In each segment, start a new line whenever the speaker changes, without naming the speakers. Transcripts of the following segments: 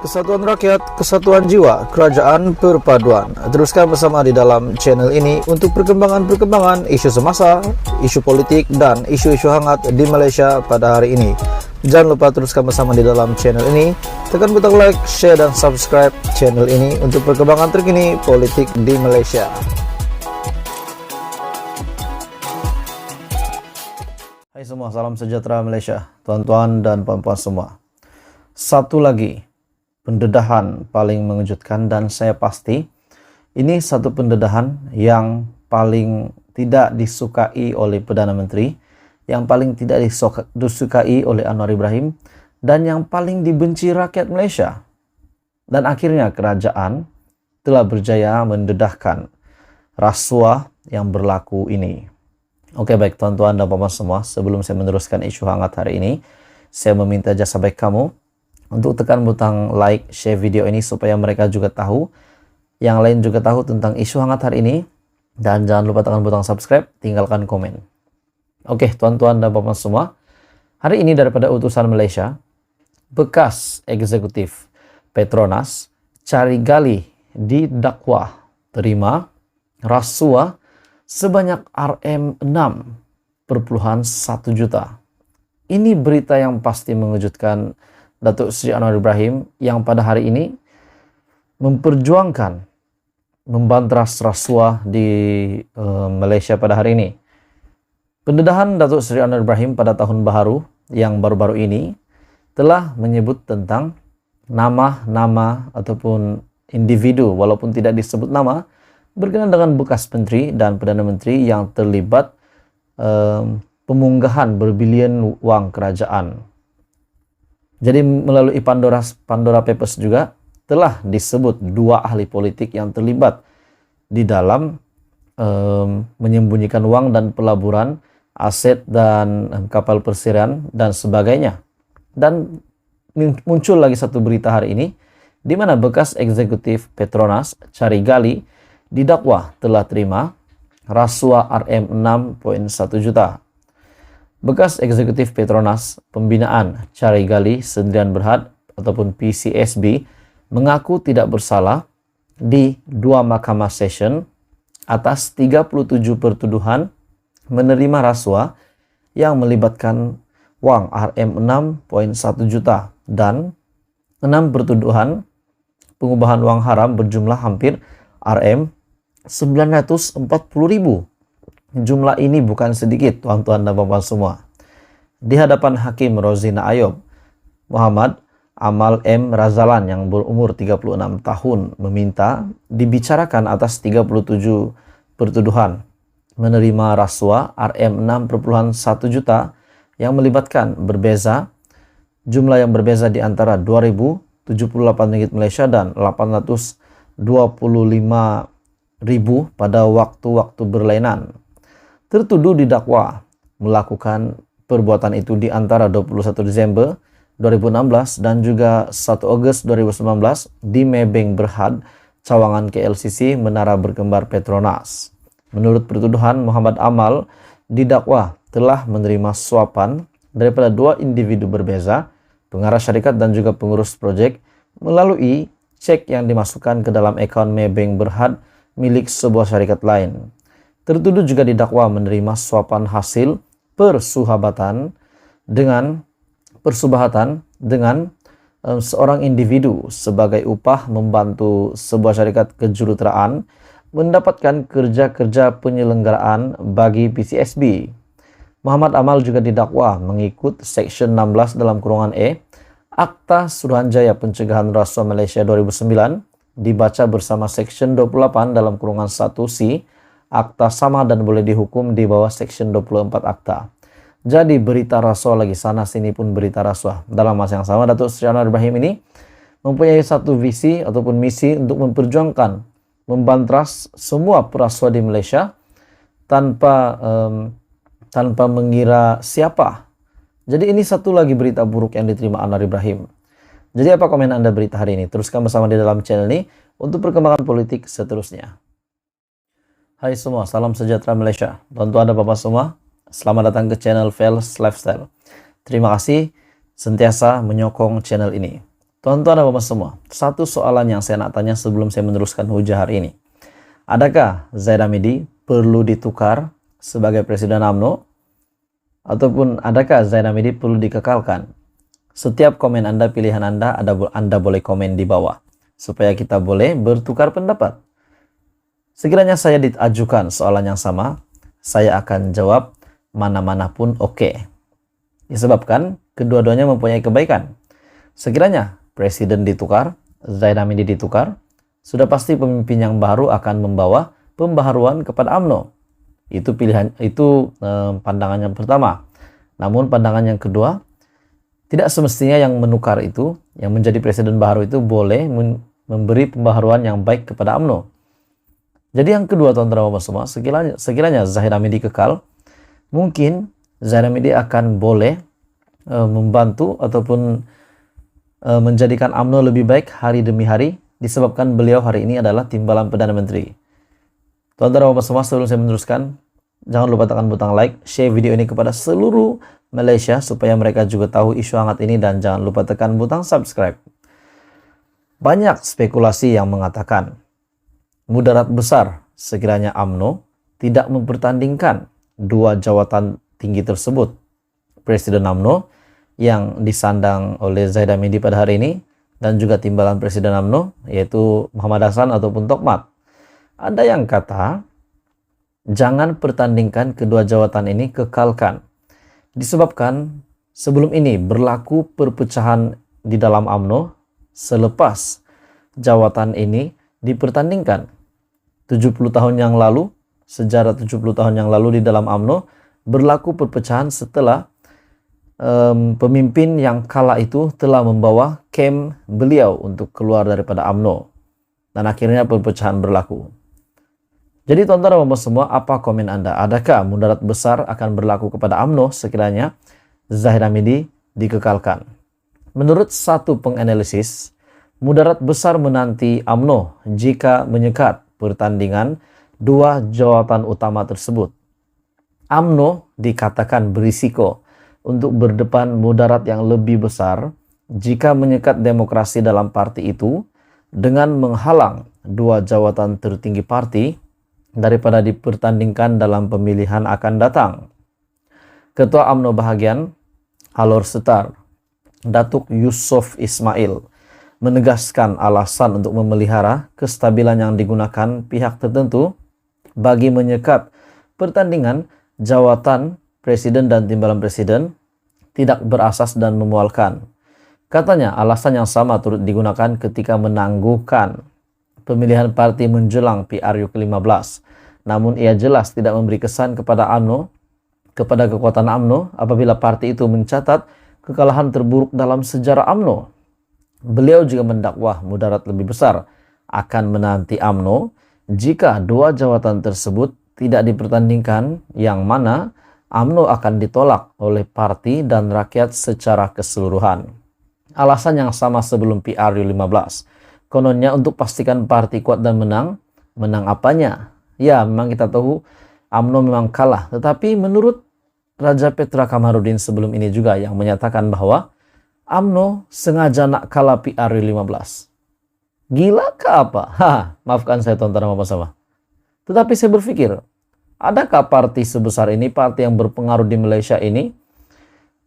Kesatuan rakyat, kesatuan jiwa, kerajaan perpaduan. Teruskan bersama di dalam channel ini untuk perkembangan-perkembangan isu semasa, isu politik, dan isu-isu hangat di Malaysia pada hari ini. Jangan lupa teruskan bersama di dalam channel ini. Tekan butang like, share, dan subscribe channel ini untuk perkembangan terkini politik di Malaysia. Hai semua, salam sejahtera Malaysia, tuan-tuan dan puan-puan semua. Satu lagi pendedahan paling mengejutkan, dan saya pasti ini satu pendedahan yang paling tidak disukai oleh Perdana Menteri, yang paling tidak disukai oleh Anwar Ibrahim, dan yang paling dibenci rakyat Malaysia. Dan akhirnya kerajaan telah berjaya mendedahkan rasuah yang berlaku ini. Oke, baik tuan-tuan dan puan-puan semua, sebelum saya meneruskan isu hangat hari ini, saya meminta jasa baik kamu untuk tekan butang like, share video ini supaya mereka juga tahu, yang lain juga tahu tentang isu hangat hari ini. Dan jangan lupa tekan butang subscribe, tinggalkan komen. Oke, tuan-tuan dan puan-puan semua, hari ini daripada utusan Malaysia, bekas eksekutif Petronas Cari Gali didakwa terima rasuah sebanyak RM6,1 juta. Ini berita yang pasti mengejutkan Datuk Seri Anwar Ibrahim, yang pada hari ini memperjuangkan membantras rasuah di Malaysia pada hari ini. Pendedahan Datuk Seri Anwar Ibrahim pada tahun baru yang baru-baru ini telah menyebut tentang nama-nama ataupun individu, walaupun tidak disebut nama, berkenaan dengan bekas menteri dan Perdana Menteri yang terlibat pemunggahan berbilion wang kerajaan. Jadi melalui Pandora Papers juga telah disebut dua ahli politik yang terlibat di dalam menyembunyikan uang dan pelaburan aset dan kapal persiran dan sebagainya. Dan muncul lagi satu berita hari ini di mana bekas eksekutif Petronas Cari Gali didakwa telah terima rasuah RM6,1 juta. Bekas eksekutif Petronas Pembinaan Cari Gali Sdn Bhd ataupun PCSB mengaku tidak bersalah di dua mahkamah session atas 37 pertuduhan menerima rasuah yang melibatkan wang RM6,1 juta dan 6 pertuduhan pengubahan wang haram berjumlah hampir RM940.000. Jumlah ini bukan sedikit, tuan-tuan dan puan-puan semua. Di hadapan Hakim Rozina Ayob, Muhammad Amal M. Razalan yang berumur 36 tahun meminta dibicarakan atas 37 pertuduhan menerima rasuah RM6,1 juta yang melibatkan jumlah yang berbeza di antara RM2.078 Malaysia dan RM825.000 pada waktu-waktu berlainan. Tertuduh didakwa melakukan perbuatan itu di antara 21 Desember 2016 dan juga 1 Ogos 2019 di Mebeng Berhad, Cawangan KLCC, Menara Berkembar Petronas. Menurut pertuduhan, Muhammad Amal didakwa telah menerima suapan daripada dua individu berbeza, pengarah syarikat dan juga pengurus proyek, melalui cek yang dimasukkan ke dalam akaun Mebeng Berhad milik sebuah syarikat lain. Tertuduh juga didakwa menerima suapan hasil persubahatan dengan seorang individu sebagai upah membantu sebuah syarikat kejuruteraan mendapatkan kerja-kerja penyelenggaraan bagi PCSB. Muhammad Amal juga didakwa mengikut Seksyen 16 dalam kurungan E Akta Suruhanjaya Pencegahan Rasuah Malaysia 2009 dibaca bersama Seksyen 28 dalam kurungan 1C Akta sama dan boleh dihukum di bawah Seksyen 24 Akta. Jadi berita rasuah lagi sana sini pun berita rasuah. Dalam masa yang sama, Datuk Seri Anwar Ibrahim ini mempunyai satu visi ataupun misi untuk memperjuangkan membantras semua perasuah di Malaysia tanpa mengira siapa. Jadi ini satu lagi berita buruk yang diterima Anwar Ibrahim. Jadi apa komen Anda berita hari ini? Teruskan bersama di dalam channel ini untuk perkembangan politik seterusnya. Hai semua, salam sejahtera Malaysia. Tuan-tuan dan bapak semua, selamat datang ke channel Fels Lifestyle. Terima kasih sentiasa menyokong channel ini. Tuan-tuan dan bapak semua, satu soalan yang saya nak tanya sebelum saya meneruskan hujah hari ini. Adakah Zaid Hamidi perlu ditukar sebagai Presiden UMNO? Ataupun adakah Zaid Hamidi perlu dikekalkan? Setiap komen Anda, pilihan Anda boleh komen di bawah, supaya kita boleh bertukar pendapat. Sekiranya saya diajukan soalan yang sama, saya akan jawab mana-mana pun oke. Disebabkan kedua-duanya mempunyai kebaikan. Sekiranya Presiden ditukar, Zaid Hamidi ditukar, sudah pasti pemimpin yang baru akan membawa pembaharuan kepada UMNO. Itu pandangan yang pertama. Namun pandangan yang kedua, tidak semestinya yang menukar itu, yang menjadi presiden baru itu boleh memberi pembaharuan yang baik kepada UMNO. Jadi yang kedua, teman-teman semua, sekiranya Zaid Hamidi kekal, mungkin Zaid Hamidi akan boleh membantu ataupun menjadikan UMNO lebih baik hari demi hari, disebabkan beliau hari ini adalah timbalan Perdana Menteri. Tuan-tuan dan bapak semua, sebelum saya meneruskan, jangan lupa tekan butang like, share video ini kepada seluruh Malaysia supaya mereka juga tahu isu hangat ini, dan jangan lupa tekan butang subscribe. Banyak spekulasi yang mengatakan mudarat besar sekiranya UMNO tidak mempertandingkan dua jawatan tinggi tersebut, Presiden UMNO yang disandang oleh Zaid Hamidi pada hari ini, dan juga timbalan Presiden UMNO yaitu Muhammad Hassan ataupun Tokmat. Ada yang kata jangan pertandingkan kedua jawatan ini, kekalkan, disebabkan sebelum ini berlaku perpecahan di dalam UMNO selepas jawatan ini dipertandingkan. 70 tahun yang lalu, sejarah 70 tahun yang lalu di dalam UMNO berlaku perpecahan setelah pemimpin yang kala itu telah membawa kem beliau untuk keluar daripada UMNO, dan akhirnya perpecahan berlaku. Jadi tuan-tuan dan bapak semua, apa komen Anda? Adakah mudarat besar akan berlaku kepada UMNO sekiranya Zaid Hamidi dikekalkan? Menurut satu penganalisis, mudarat besar menanti UMNO jika menyekat pertandingan dua jawatan utama tersebut. UMNO dikatakan berisiko untuk berdepan mudarat yang lebih besar jika menyekat demokrasi dalam parti itu dengan menghalang dua jawatan tertinggi parti daripada dipertandingkan dalam pemilihan akan datang. Ketua UMNO bahagian Alor Setar, Datuk Yusof Ismail, menegaskan alasan untuk memelihara kestabilan yang digunakan pihak tertentu bagi menyekat pertandingan jawatan presiden dan timbalan presiden tidak berasas dan memualkan. Katanya alasan yang sama turut digunakan ketika menangguhkan pemilihan parti menjelang PRU ke-15. Namun ia jelas tidak memberi kesan kepada kekuatan UMNO apabila parti itu mencatat kekalahan terburuk dalam sejarah UMNO. Beliau juga mendakwah mudarat lebih besar akan menanti UMNO jika dua jawatan tersebut tidak dipertandingkan, yang mana UMNO akan ditolak oleh parti dan rakyat secara keseluruhan. Alasan yang sama sebelum PRU 15. Kononnya untuk pastikan parti kuat dan menang. Menang apanya? Ya, memang kita tahu UMNO memang kalah. Tetapi menurut Raja Petra Kamarudin sebelum ini juga yang menyatakan bahwa UMNO sengaja nak kalah PRU 15. Gila ke apa? Maafkan saya tuan-tuan dan bapak. Tetapi saya berpikir, adakah parti sebesar ini, parti yang berpengaruh di Malaysia ini,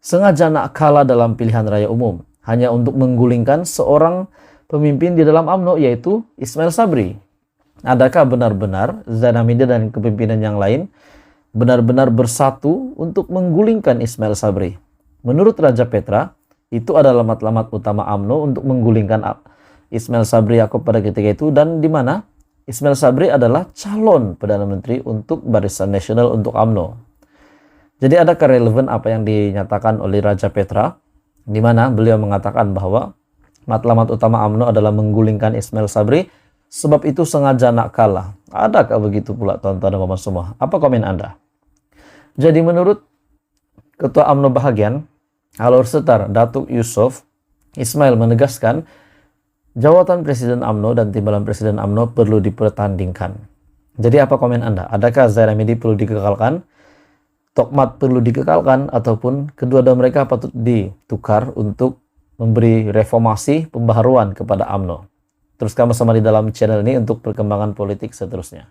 sengaja nak kalah dalam pilihan raya umum hanya untuk menggulingkan seorang pemimpin di dalam UMNO, yaitu Ismail Sabri? Adakah benar-benar Zaid Hamidi dan kepimpinan yang lain benar-benar bersatu untuk menggulingkan Ismail Sabri? Menurut Raja Petra, itu adalah matlamat utama UMNO untuk menggulingkan Ismail Sabri Yaakob pada ketika itu, dan di mana Ismail Sabri adalah calon Perdana Menteri untuk Barisan Nasional untuk UMNO. Jadi adakah relevan apa yang dinyatakan oleh Raja Petra, di mana beliau mengatakan bahwa matlamat utama UMNO adalah menggulingkan Ismail Sabri, sebab itu sengaja nak kalah? Adakah begitu pula tuan-tuan dan bapak semua? Apa komen Anda? Jadi menurut Ketua UMNO bahagian Alor Setar, Datuk Yusof Ismail menegaskan jawatan Presiden UMNO dan timbalan Presiden UMNO perlu dipertandingkan. Jadi apa komen Anda? Adakah Zaid Hamidi perlu dikekalkan, Tokmat perlu dikekalkan, ataupun kedua-dua mereka patut ditukar untuk memberi reformasi, pembaharuan kepada UMNO. Teruskan bersama di dalam channel ini untuk perkembangan politik seterusnya.